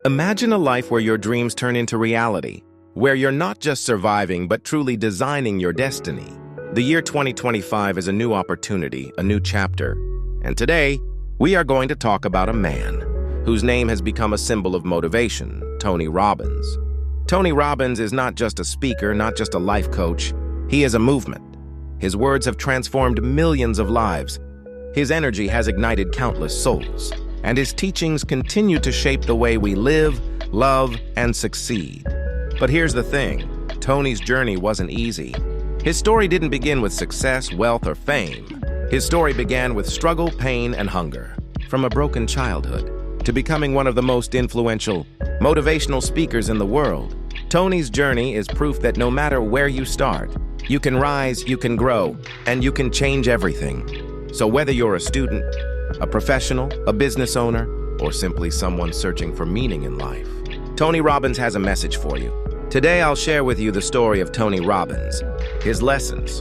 Imagine a life where your dreams turn into reality, where you're not just surviving but truly designing your destiny. The year 2025 is a new opportunity, a new chapter. And today, we are going to talk about a man whose name has become a symbol of motivation, Tony Robbins. Tony Robbins is not just a speaker, not just a life coach. He is a movement. His words have transformed millions of lives. His energy has ignited countless souls. And his teachings continue to shape the way we live, love, and succeed. But here's the thing, Tony's journey wasn't easy. His story didn't begin with success, wealth, or fame. His story began with struggle, pain, and hunger. From a broken childhood to becoming one of the most influential, motivational speakers in the world, Tony's journey is proof that no matter where you start, you can rise, you can grow, and you can change everything. So whether you're a student, a professional, a business owner, or simply someone searching for meaning in life, Tony Robbins has a message for you. Today, I'll share with you the story of Tony Robbins, his lessons,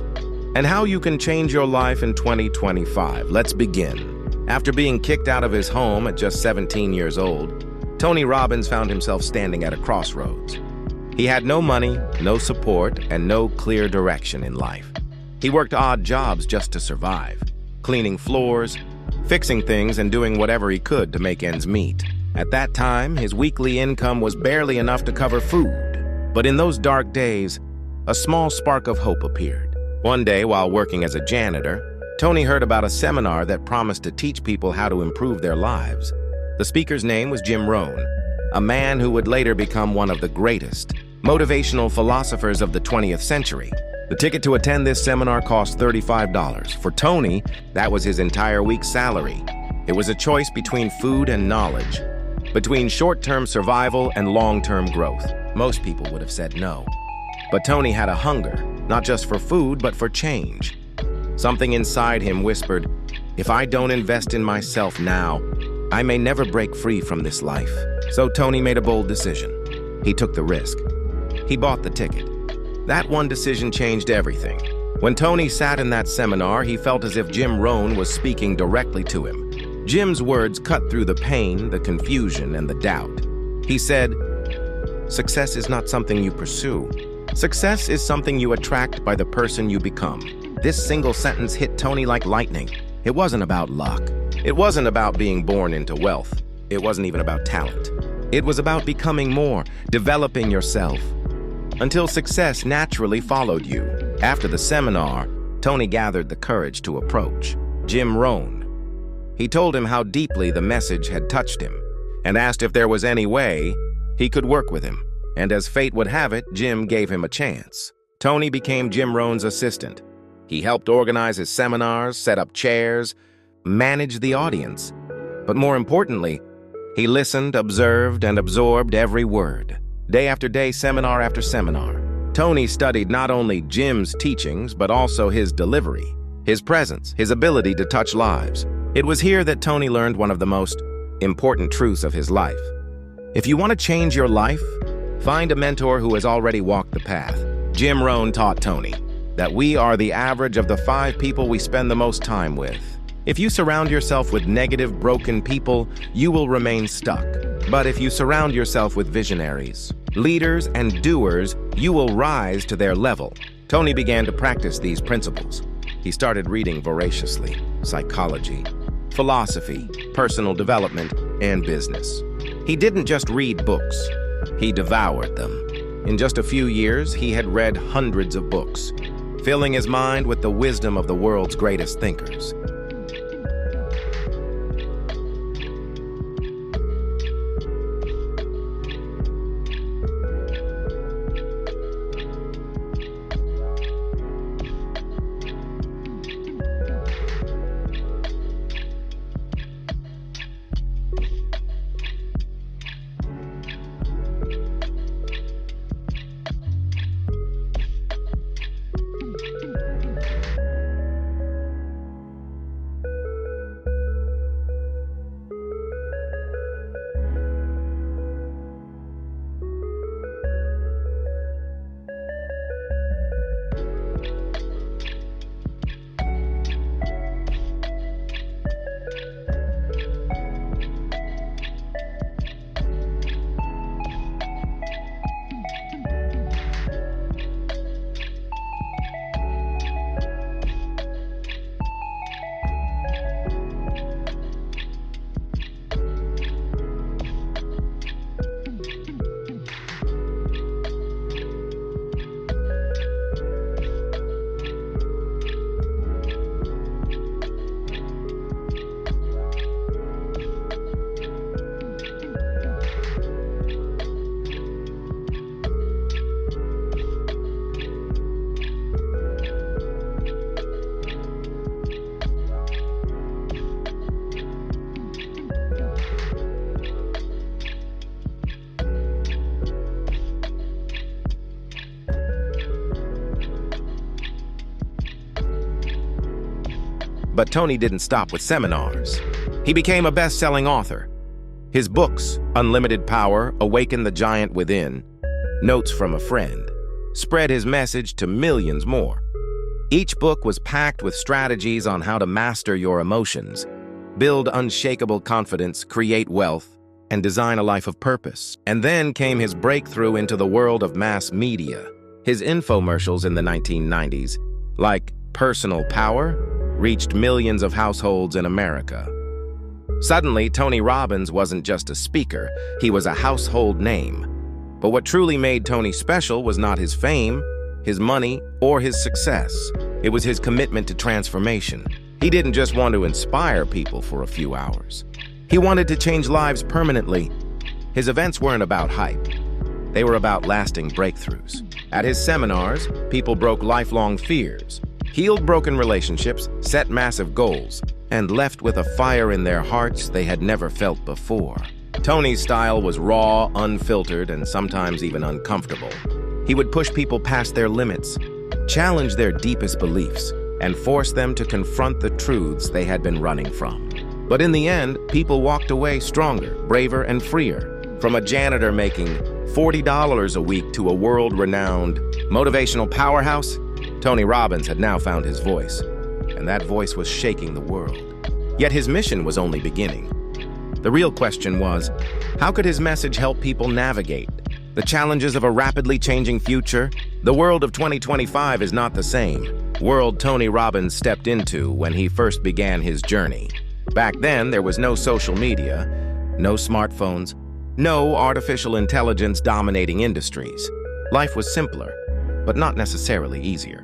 and how you can change your life in 2025. Let's begin. After being kicked out of his home at just 17 years old, Tony Robbins found himself standing at a crossroads. He had no money, no support, and no clear direction in life. He worked odd jobs just to survive, cleaning floors, fixing things, and doing whatever he could to make ends meet. At that time, his weekly income was barely enough to cover food. But in those dark days, a small spark of hope appeared. One day, while working as a janitor, Tony heard about a seminar that promised to teach people how to improve their lives. The speaker's name was Jim Rohn, a man who would later become one of the greatest motivational philosophers of the 20th century. The ticket to attend this seminar cost $35. For Tony, that was his entire week's salary. It was a choice between food and knowledge, between short-term survival and long-term growth. Most people would have said no. But Tony had a hunger, not just for food, but for change. Something inside him whispered, if I don't invest in myself now, I may never break free from this life. So Tony made a bold decision. He took the risk. He bought the ticket. That one decision changed everything. When Tony sat in that seminar, he felt as if Jim Rohn was speaking directly to him. Jim's words cut through the pain, the confusion, and the doubt. He said, success is not something you pursue. Success is something you attract by the person you become. This single sentence hit Tony like lightning. It wasn't about luck. It wasn't about being born into wealth. It wasn't even about talent. It was about becoming more, developing yourself, until success naturally followed you. After the seminar, Tony gathered the courage to approach Jim Rohn. He told him how deeply the message had touched him and asked if there was any way he could work with him. And as fate would have it, Jim gave him a chance. Tony became Jim Rohn's assistant. He helped organize his seminars, set up chairs, manage the audience. But more importantly, he listened, observed, and absorbed every word. Day after day, seminar after seminar, Tony studied not only Jim's teachings, but also his delivery, his presence, his ability to touch lives. It was here that Tony learned one of the most important truths of his life. If you want to change your life, find a mentor who has already walked the path. Jim Rohn taught Tony that we are the average of the 5 people we spend the most time with. If you surround yourself with negative, broken people, you will remain stuck. But if you surround yourself with visionaries, leaders, and doers, you will rise to their level. Tony began to practice these principles. He started reading voraciously: psychology, philosophy, personal development, and business. He didn't just read books, he devoured them. In just a few years, he had read hundreds of books, filling his mind with the wisdom of the world's greatest thinkers. But Tony didn't stop with seminars. He became a best-selling author. His books, Unlimited Power, Awaken the Giant Within, Notes from a Friend, spread his message to millions more. Each book was packed with strategies on how to master your emotions, build unshakable confidence, create wealth, and design a life of purpose. And then came his breakthrough into the world of mass media. His infomercials in the 1990s, like Personal Power, reached millions of households in America. Suddenly, Tony Robbins wasn't just a speaker, he was a household name. But what truly made Tony special was not his fame, his money, or his success. It was his commitment to transformation. He didn't just want to inspire people for a few hours. He wanted to change lives permanently. His events weren't about hype. They were about lasting breakthroughs. At his seminars, people broke lifelong fears, healed broken relationships, set massive goals, and left with a fire in their hearts they had never felt before. Tony's style was raw, unfiltered, and sometimes even uncomfortable. He would push people past their limits, challenge their deepest beliefs, and force them to confront the truths they had been running from. But in the end, people walked away stronger, braver, and freer. From a janitor making $40 a week to a world-renowned motivational powerhouse, Tony Robbins had now found his voice, and that voice was shaking the world. Yet his mission was only beginning. The real question was, how could his message help people navigate the challenges of a rapidly changing future? The world of 2025 is not the same world Tony Robbins stepped into when he first began his journey. Back then, there was no social media, no smartphones, no artificial intelligence dominating industries. Life was simpler, but not necessarily easier.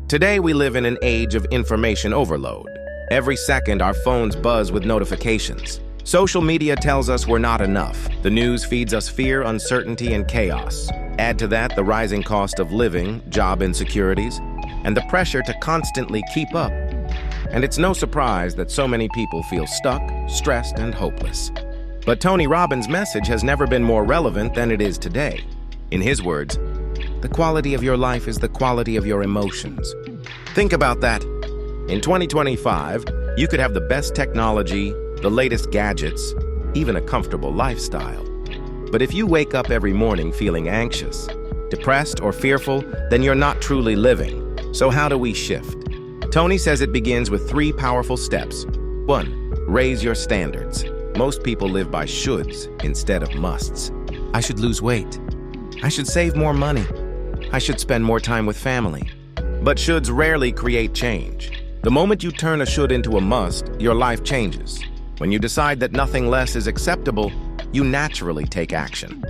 Today, we live in an age of information overload. Every second, our phones buzz with notifications. Social media tells us we're not enough. The news feeds us fear, uncertainty, and chaos. Add to that the rising cost of living, job insecurities, and the pressure to constantly keep up. And it's no surprise that so many people feel stuck, stressed, and hopeless. But Tony Robbins' message has never been more relevant than it is today. In his words, the quality of your life is the quality of your emotions. Think about that. In 2025, you could have the best technology, the latest gadgets, even a comfortable lifestyle. But if you wake up every morning feeling anxious, depressed, or fearful, then you're not truly living. So how do we shift? Tony says it begins with 3 powerful steps. 1. Raise your standards. Most people live by shoulds instead of musts. I should lose weight. I should save more money. I should spend more time with family. But shoulds rarely create change. The moment you turn a should into a must, your life changes. When you decide that nothing less is acceptable, you naturally take action.